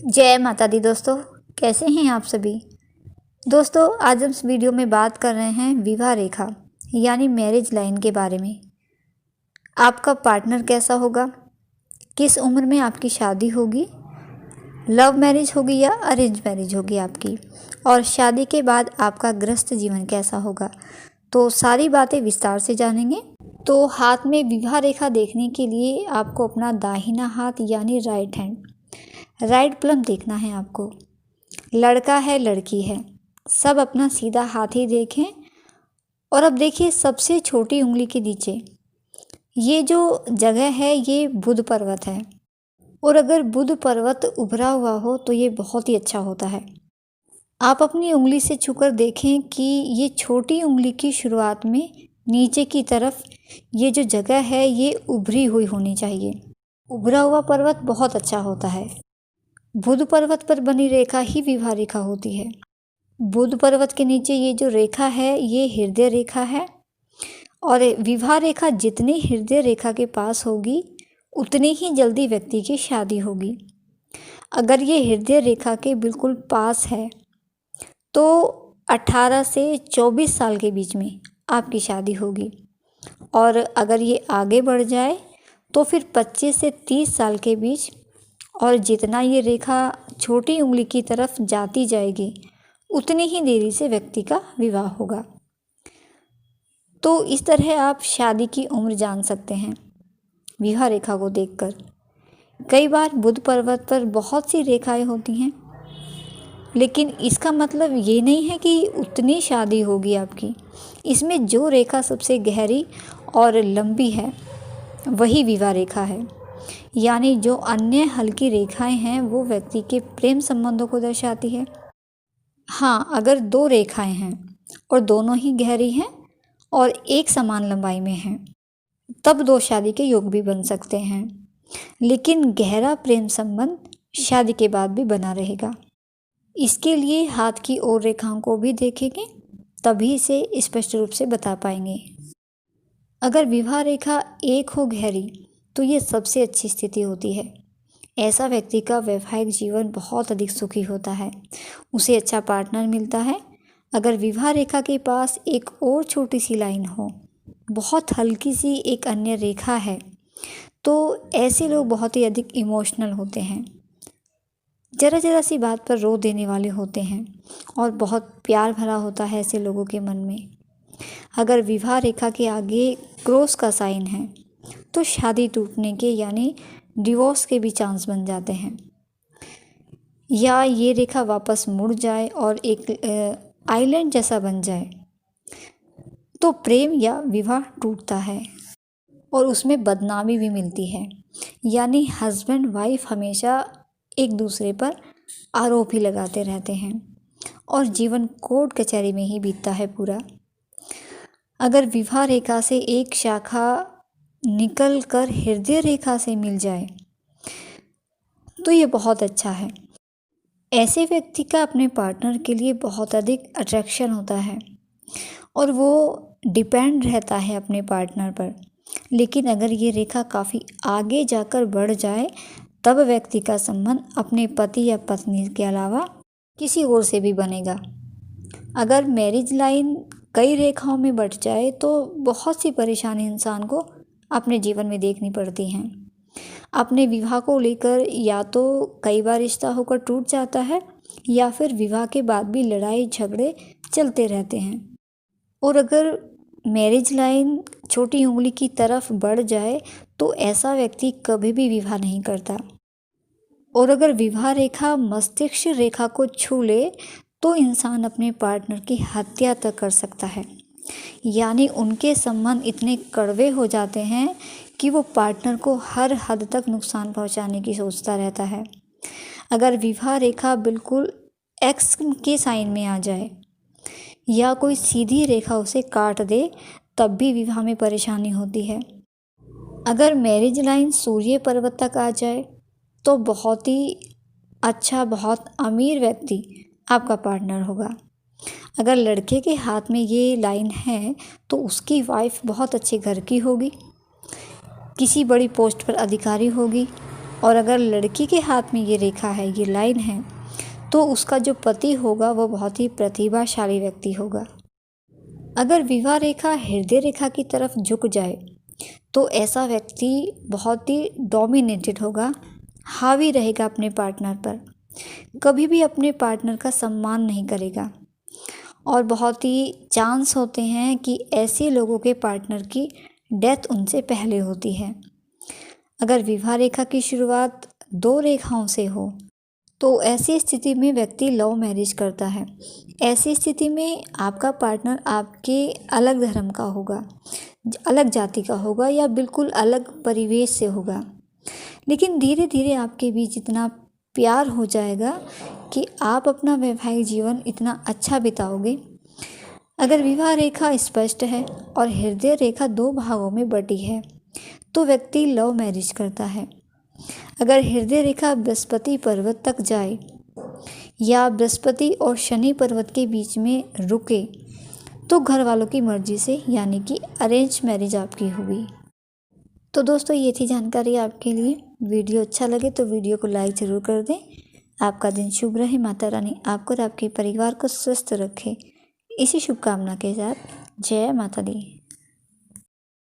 जय माता दी दोस्तों, कैसे हैं आप सभी। दोस्तों, आज हम इस वीडियो में बात कर रहे हैं विवाह रेखा यानी मैरिज लाइन के बारे में। आपका पार्टनर कैसा होगा, किस उम्र में आपकी शादी होगी, लव मैरिज होगी या अरेंज मैरिज होगी आपकी, और शादी के बाद आपका गृहस्थ जीवन कैसा होगा, तो सारी बातें विस्तार से जानेंगे। तो हाथ में विवाह रेखा देखने के लिए आपको अपना दाहिना हाथ यानी राइट प्लम देखना है आपको। लड़का है लड़की है, सब अपना सीधा हाथ ही देखें। और अब देखिए सबसे छोटी उंगली के नीचे ये जो जगह है ये बुध पर्वत है, और अगर बुध पर्वत उभरा हुआ हो तो ये बहुत ही अच्छा होता है। आप अपनी उंगली से छूकर देखें कि ये छोटी उंगली की शुरुआत में नीचे की तरफ ये जो जगह है ये उभरी हुई होनी चाहिए। उभरा हुआ पर्वत बहुत अच्छा होता है। बुध पर्वत पर बनी रेखा ही विवाह रेखा होती है। बुध पर्वत के नीचे ये जो रेखा है ये हृदय रेखा है, और विवाह रेखा जितनी हृदय रेखा के पास होगी उतनी ही जल्दी व्यक्ति की शादी होगी। अगर ये हृदय रेखा के बिल्कुल पास है तो 18 से 24 साल के बीच में आपकी शादी होगी, और अगर ये आगे बढ़ जाए तो फिर 25 से 30 साल के बीच, और जितना ये रेखा छोटी उंगली की तरफ जाती जाएगी उतनी ही देरी से व्यक्ति का विवाह होगा। तो इस तरह आप शादी की उम्र जान सकते हैं विवाह रेखा को देखकर। कई बार बुध पर्वत पर बहुत सी रेखाएं होती हैं, लेकिन इसका मतलब ये नहीं है कि उतनी शादी होगी आपकी। इसमें जो रेखा सबसे गहरी और लंबी है वही विवाह रेखा है, यानी जो अन्य हल्की रेखाएं हैं वो व्यक्ति के प्रेम संबंधों को दर्शाती है। हाँ, अगर दो रेखाएं हैं और दोनों ही गहरी हैं और एक समान लंबाई में हैं तब दो शादी के योग भी बन सकते हैं, लेकिन गहरा प्रेम संबंध शादी के बाद भी बना रहेगा। इसके लिए हाथ की ओर रेखाओं को भी देखेंगे, तभी इसे स्पष्ट रूप से बता पाएंगे। अगर विवाह रेखा एक हो गहरी तो ये सबसे अच्छी स्थिति होती है। ऐसा व्यक्ति का वैवाहिक जीवन बहुत अधिक सुखी होता है, उसे अच्छा पार्टनर मिलता है। अगर विवाह रेखा के पास एक और छोटी सी लाइन हो, बहुत हल्की सी एक अन्य रेखा है, तो ऐसे लोग बहुत ही अधिक इमोशनल होते हैं, ज़रा सी बात पर रो देने वाले होते हैं, और बहुत प्यार भरा होता है ऐसे लोगों के मन में। अगर विवाह रेखा के आगे क्रॉस का साइन है तो शादी टूटने के यानी डिवोर्स के भी चांस बन जाते हैं, या ये रेखा वापस मुड़ जाए और एक आइलैंड जैसा बन जाए तो प्रेम या विवाह टूटता है और उसमें बदनामी भी मिलती है, यानी हस्बैंड वाइफ हमेशा एक दूसरे पर आरोप ही लगाते रहते हैं और जीवन कोर्ट कचहरी में ही बीतता है पूरा। अगर विवाह रेखा से एक शाखा निकल कर हृदय रेखा से मिल जाए तो ये बहुत अच्छा है। ऐसे व्यक्ति का अपने पार्टनर के लिए बहुत अधिक अट्रैक्शन होता है और वो डिपेंड रहता है अपने पार्टनर पर। लेकिन अगर ये रेखा काफ़ी आगे जाकर बढ़ जाए तब व्यक्ति का संबंध अपने पति या पत्नी के अलावा किसी और से भी बनेगा। अगर मैरिज लाइन कई रेखाओं में बढ़ जाए तो बहुत सी परेशानी इंसान को अपने जीवन में देखनी पड़ती हैं। अपने विवाह को लेकर या तो कई बार रिश्ता होकर टूट जाता है, या फिर विवाह के बाद भी लड़ाई झगड़े चलते रहते हैं। और अगर मैरिज लाइन छोटी उंगली की तरफ बढ़ जाए तो ऐसा व्यक्ति कभी भी विवाह नहीं करता। और अगर विवाह रेखा मस्तिष्क रेखा को छू ले तो इंसान अपने पार्टनर की हत्या तक कर सकता है, यानी उनके संबंध इतने कड़वे हो जाते हैं कि वो पार्टनर को हर हद तक नुकसान पहुंचाने की सोचता रहता है। अगर विवाह रेखा बिल्कुल एक्स के साइन में आ जाए या कोई सीधी रेखा उसे काट दे तब भी विवाह में परेशानी होती है। अगर मैरिज लाइन सूर्य पर्वत तक आ जाए तो बहुत ही अच्छा, बहुत अमीर व्यक्ति आपका पार्टनर होगा। अगर लड़के के हाथ में ये लाइन है तो उसकी वाइफ बहुत अच्छे घर की होगी, किसी बड़ी पोस्ट पर अधिकारी होगी, और अगर लड़की के हाथ में ये रेखा है, ये लाइन है, तो उसका जो पति होगा वो बहुत ही प्रतिभाशाली व्यक्ति होगा। अगर विवाह रेखा हृदय रेखा की तरफ झुक जाए तो ऐसा व्यक्ति बहुत ही डोमिनेटेड होगा, हावी रहेगा अपने पार्टनर पर, कभी भी अपने पार्टनर का सम्मान नहीं करेगा और बहुत ही चांस होते हैं कि ऐसे लोगों के पार्टनर की डेथ उनसे पहले होती है। अगर विवाह रेखा की शुरुआत 2 रेखाओं से हो तो ऐसी स्थिति में व्यक्ति लव मैरिज करता है। ऐसी स्थिति में आपका पार्टनर आपके अलग धर्म का होगा, अलग जाति का होगा या बिल्कुल अलग परिवेश से होगा, लेकिन धीरे धीरे आपके बीच इतना प्यार हो जाएगा कि आप अपना वैवाहिक जीवन इतना अच्छा बिताओगे। अगर विवाह रेखा स्पष्ट है और हृदय रेखा 2 भागों में बटी है तो व्यक्ति लव मैरिज करता है। अगर हृदय रेखा बृहस्पति पर्वत तक जाए या बृहस्पति और शनि पर्वत के बीच में रुके तो घर वालों की मर्जी से यानी कि अरेंज मैरिज आपकी होगी। तो दोस्तों ये थी जानकारी आपके लिए। वीडियो अच्छा लगे तो वीडियो को लाइक ज़रूर कर दें। आपका दिन शुभ रहे। माता रानी आपको और आपके परिवार को स्वस्थ रखे। इसी शुभकामना के साथ जय माता दी।